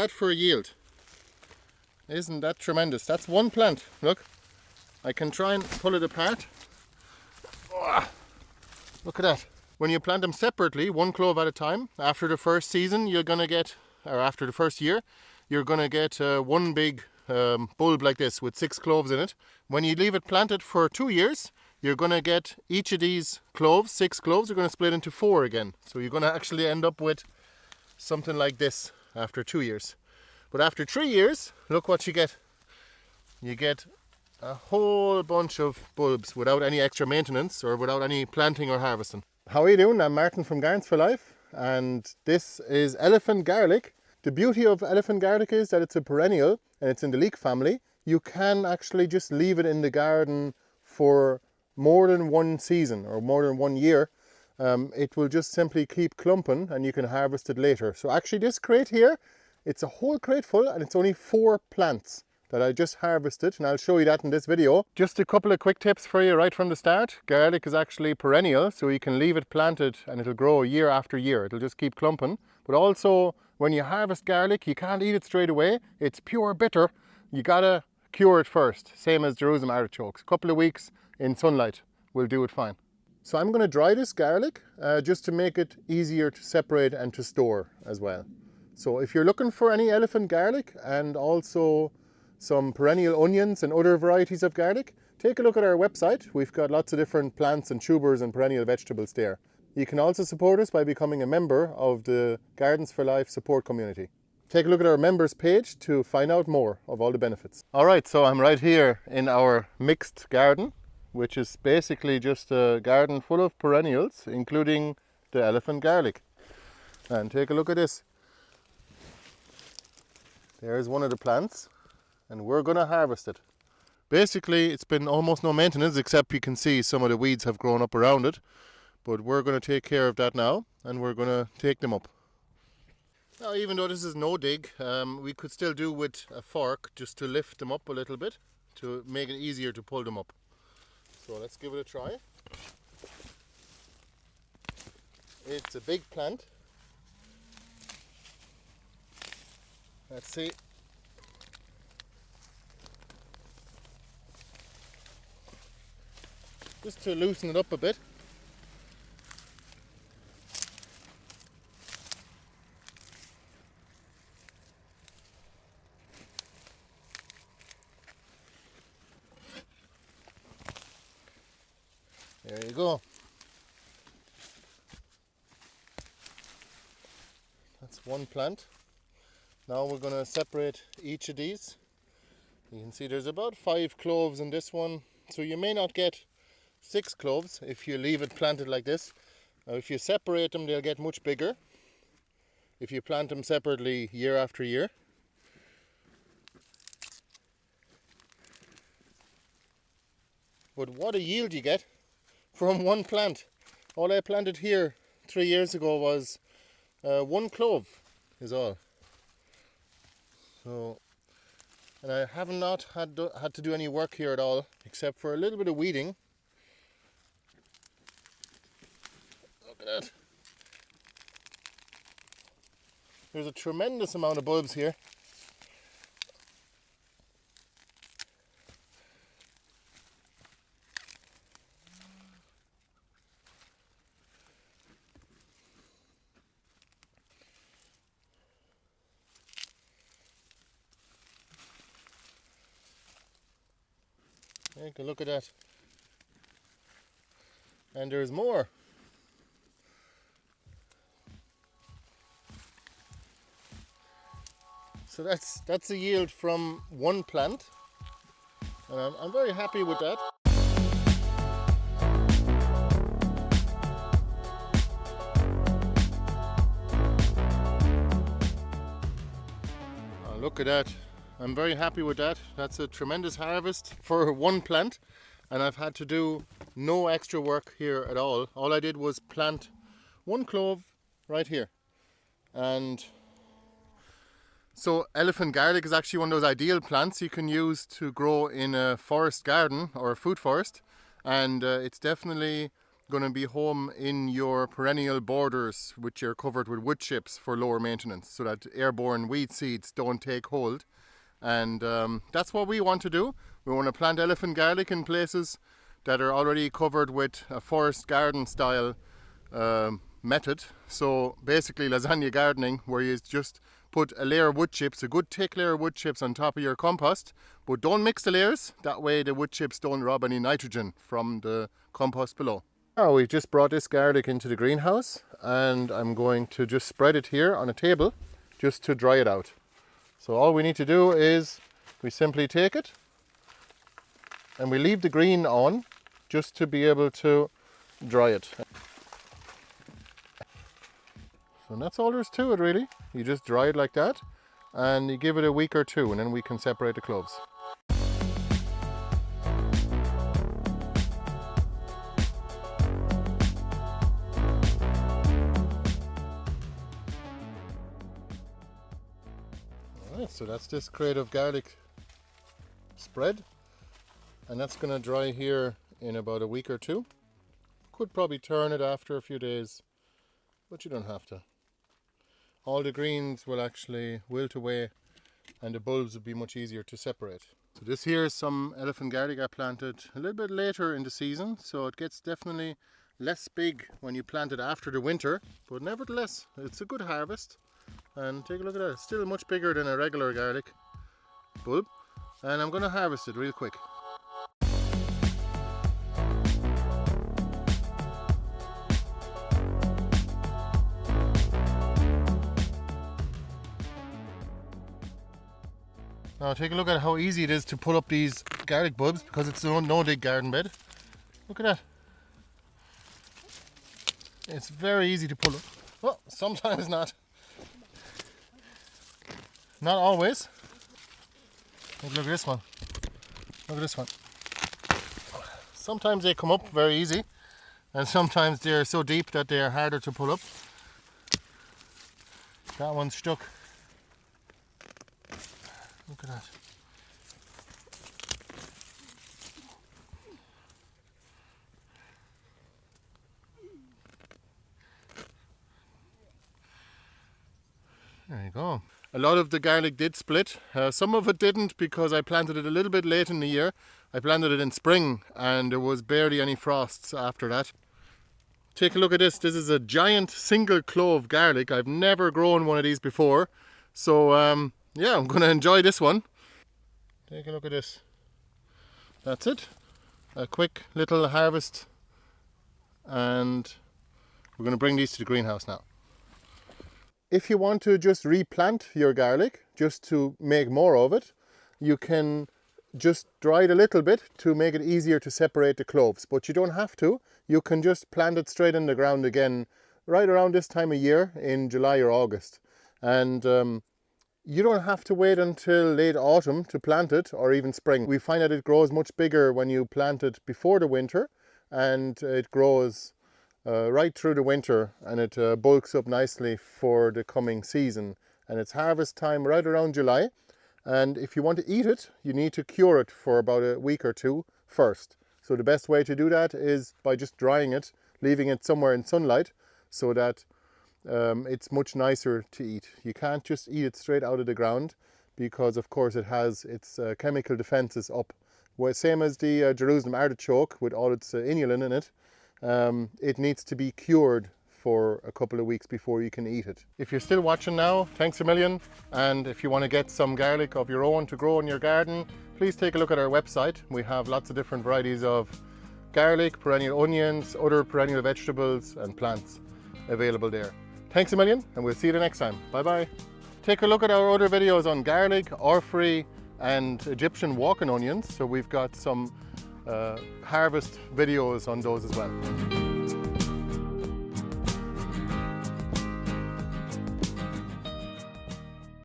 That for a yield. Isn't that tremendous? That's one plant. Look, I can try and pull it apart. Oh, look at that. When you plant them separately, one clove at a time, after the first season you're gonna get, or after the first year, you're gonna get one big bulb like this with 6 cloves in it. When you leave it planted for 2 years, you're gonna get each of these cloves, 6 cloves, are gonna split into 4 again. So you're gonna actually end up with something like this after 2 years. But after 3 years, look what you get. You get a whole bunch of bulbs without any extra maintenance or without any planting or harvesting. How are you doing? I'm Martin from Gardens for Life, and this is elephant garlic. The beauty of elephant garlic is that it's a perennial and it's in the leek family. You can actually just leave it in the garden for more than one season or more than 1 year. It will just simply keep clumping and you can harvest it later. So actually this crate here, it's a whole crate full and it's only 4 plants that I just harvested, and I'll show you that in this video. Just a couple of quick tips for you right from the start. Garlic is actually perennial, so you can leave it planted and it'll grow year after year. It'll just keep clumping. But also, when you harvest garlic, you can't eat it straight away. It's pure bitter. You gotta cure it first, same as Jerusalem artichokes. A couple of weeks in sunlight will do it fine. So I'm gonna dry this garlic just to make it easier to separate and to store as well. So if you're looking for any elephant garlic and also some perennial onions and other varieties of garlic, take a look at our website. We've got lots of different plants and tubers and perennial vegetables there. You can also support us by becoming a member of the Gardens for Life support community. Take a look at our members page to find out more of all the benefits. Alright, so I'm right here in our mixed garden, which is basically just a garden full of perennials, including the elephant garlic. And take a look at this. There's one of the plants, and we're going to harvest it. Basically, it's been almost no maintenance, except you can see some of the weeds have grown up around it. But we're going to take care of that now, and we're going to take them up. Now, even though this is no dig, we could still do with a fork just to lift them up a little bit, to make it easier to pull them up. So let's give it a try. It's a big plant. Let's see. Just to loosen it up a bit. There you go. That's one plant. Now we're going to separate each of these. You can see there's about 5 cloves in this one, so you may not get 6 cloves if you leave it planted like this. Now if you separate them, they'll get much bigger if you plant them separately year after year. But what a yield you get from one plant. All I planted here 3 years ago was 1 clove is all. So, and I have not had to do any work here at all, except for a little bit of weeding. Look at that. There's a tremendous amount of bulbs here. Take a look at that. And there's more. So that's a yield from one plant, and I'm very happy with that. Oh, look at that. I'm very happy with that. That's a tremendous harvest for one plant, and I've had to do no extra work here at all. All I did was plant 1 clove right here. And so elephant garlic is actually one of those ideal plants you can use to grow in a forest garden or a food forest, and it's definitely going to be home in your perennial borders, which are covered with wood chips for lower maintenance, so that airborne weed seeds don't take hold. And that's what we want to do. We want to plant elephant garlic in places that are already covered with a forest garden style method. So basically lasagna gardening, where you just put a layer of wood chips, a good thick layer of wood chips on top of your compost, but don't mix the layers. That way the wood chips don't rob any nitrogen from the compost below. Now we've just brought this garlic into the greenhouse, and I'm going to just spread it here on a table just to dry it out. So all we need to do is we simply take it and we leave the green on just to be able to dry it. So that's all there is to it really. You just dry it like that and you give it a week or two, and then we can separate the cloves. Alright, so that's this crate of garlic spread, and that's going to dry here in about a week or two. Could probably turn it after a few days, but you don't have to. All the greens will actually wilt away and the bulbs will be much easier to separate. So this here is some elephant garlic I planted a little bit later in the season, so it gets definitely less big when you plant it after the winter, but nevertheless it's a good harvest. And take a look at that, it's still much bigger than a regular garlic bulb, and I'm going to harvest it real quick. Now take a look at how easy it is to pull up these garlic bulbs, because it's no dig garden bed. Look at that. It's very easy to pull up. Well, sometimes not. Not always. Look at this one. Look at this one. Sometimes they come up very easy, and sometimes they're so deep that they are harder to pull up. That one's stuck. Look at that. There you go. A lot of the garlic did split. Some of it didn't, because I planted it a little bit late in the year. I planted it in spring and there was barely any frosts after that. Take a look at this. This is a giant single clove garlic. I've never grown one of these before. So yeah, I'm going to enjoy this one. Take a look at this. That's it. A quick little harvest, and we're going to bring these to the greenhouse now. If you want to just replant your garlic, just to make more of it, you can just dry it a little bit to make it easier to separate the cloves. But you don't have to. You can just plant it straight in the ground again right around this time of year in July or August. And you don't have to wait until late autumn to plant it, or even spring. We find that it grows much bigger when you plant it before the winter, and it grows right through the winter, and it bulks up nicely for the coming season. And it's harvest time right around July, and if you want to eat it, you need to cure it for about a week or two first. So the best way to do that is by just drying it, leaving it somewhere in sunlight, so that it's much nicer to eat. You can't just eat it straight out of the ground, because of course it has its chemical defenses up. Well, same as the Jerusalem artichoke with all its inulin in it. It needs to be cured for a couple of weeks before you can eat it. If you're still watching now, thanks a million. And if you want to get some garlic of your own to grow in your garden, please take a look at our website. We have lots of different varieties of garlic, perennial onions, other perennial vegetables and plants available there. Thanks a million, and we'll see you the next time. Bye bye. Take a look at our other videos on garlic, orphrey and Egyptian walking onions. So we've got some harvest videos on those as well.